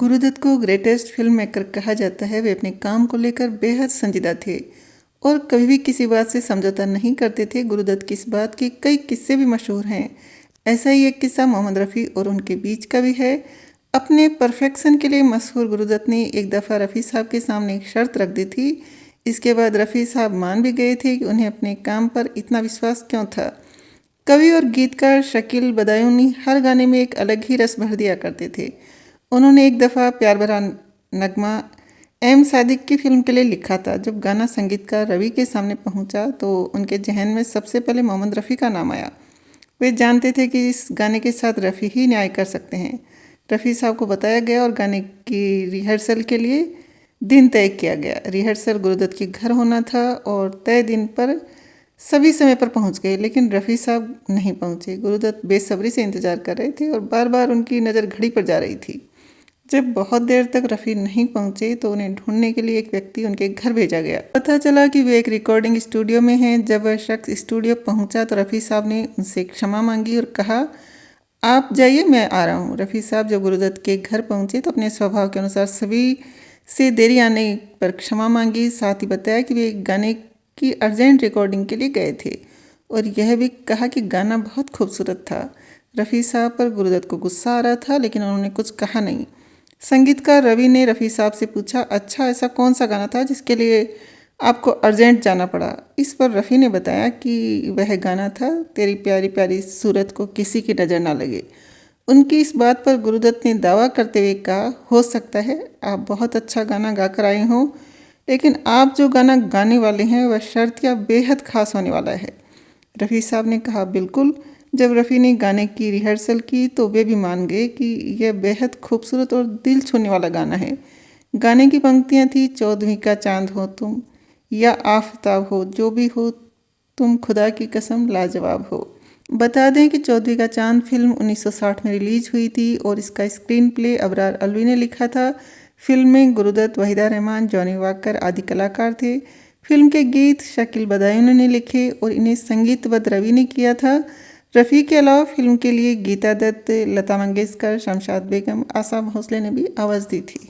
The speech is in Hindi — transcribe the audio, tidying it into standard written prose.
गुरुदत्त को ग्रेटेस्ट फिल्म मेकर कहा जाता है। वे अपने काम को लेकर बेहद संजीदा थे और कभी भी किसी बात से समझौता नहीं करते थे। गुरुदत्त की इस बात के कई किस्से भी मशहूर हैं। ऐसा ही एक किस्सा मोहम्मद रफ़ी और उनके बीच का भी है। अपने परफेक्शन के लिए मशहूर गुरुदत्त ने एक दफ़ा रफ़ी साहब के सामने एक शर्त रख दी थी। इसके बाद रफ़ी साहब मान भी गए थे कि उन्हें अपने काम पर इतना विश्वास क्यों था। कवि और गीतकार शकील बदायूनी हर गाने में एक अलग ही रस भर दिया करते थे। उन्होंने एक दफ़ा प्यार भरा नगमा एम सादिक की फिल्म के लिए लिखा था। जब गाना संगीतकार रवि के सामने पहुंचा तो उनके जहन में सबसे पहले मोहम्मद रफ़ी का नाम आया। वे जानते थे कि इस गाने के साथ रफ़ी ही न्याय कर सकते हैं। रफ़ी साहब को बताया गया और गाने की रिहर्सल के लिए दिन तय किया गया। रिहर्सल गुरुदत्त के घर होना था और तय दिन पर सभी समय पर पहुंच गए, लेकिन रफ़ी साहब नहीं पहुंचे। गुरुदत्त बेसब्री से इंतज़ार कर रहे थे और बार बार उनकी नज़र घड़ी पर जा रही थी। जब बहुत देर तक रफ़ी नहीं पहुंचे तो उन्हें ढूंढने के लिए एक व्यक्ति उनके घर भेजा गया। पता चला कि वे एक रिकॉर्डिंग स्टूडियो में हैं। जब वह शख्स स्टूडियो पहुंचा तो रफ़ी साहब ने उनसे क्षमा मांगी और कहा, आप जाइए, मैं आ रहा हूं। रफ़ी साहब जब गुरुदत्त के घर पहुंचे तो अपने स्वभाव के अनुसार सभी से देरी आने पर क्षमा मांगी। साथ ही बताया कि वे गाने की अर्जेंट रिकॉर्डिंग के लिए गए थे और यह भी कहा कि गाना बहुत खूबसूरत था। रफ़ी साहब पर गुरुदत्त को गुस्सा आ रहा था, लेकिन उन्होंने कुछ कहा नहीं। संगीतकार रवि ने रफ़ी साहब से पूछा, अच्छा ऐसा कौन सा गाना था जिसके लिए आपको अर्जेंट जाना पड़ा? इस पर रफ़ी ने बताया कि वह गाना था तेरी प्यारी प्यारी सूरत को किसी की नज़र ना लगे। उनकी इस बात पर गुरुदत्त ने दावा करते हुए कहा, हो सकता है आप बहुत अच्छा गाना गाकर आए हों, लेकिन आप जो गाना गाने वाले हैं वह शर्तिया बेहद ख़ास होने वाला है। रफ़ी साहब ने कहा, बिल्कुल। जब रफ़ी ने गाने की रिहर्सल की तो वे भी मान गए कि यह बेहद खूबसूरत और दिल छूने वाला गाना है। गाने की पंक्तियाँ थी, चौदहवीं का चांद हो तुम या आफताब हो, जो भी हो तुम खुदा की कसम लाजवाब हो। बता दें कि चौदहवीं का चांद फिल्म 1960 में रिलीज हुई थी और इसका स्क्रीन प्ले अबरार अलवी ने लिखा था। फिल्म में गुरुदत्त, वहीदा रहमान, जॉनी वॉकर आदि कलाकार थे। फिल्म के गीत शकील बदायूनी ने लिखे और इन्हें संगीतबद्ध रवि ने किया था। रफ़ी के अलावा फिल्म के लिए गीता दत्त, लता मंगेशकर, शमशाद बेगम, आशा भोसले ने भी आवाज़ दी थी।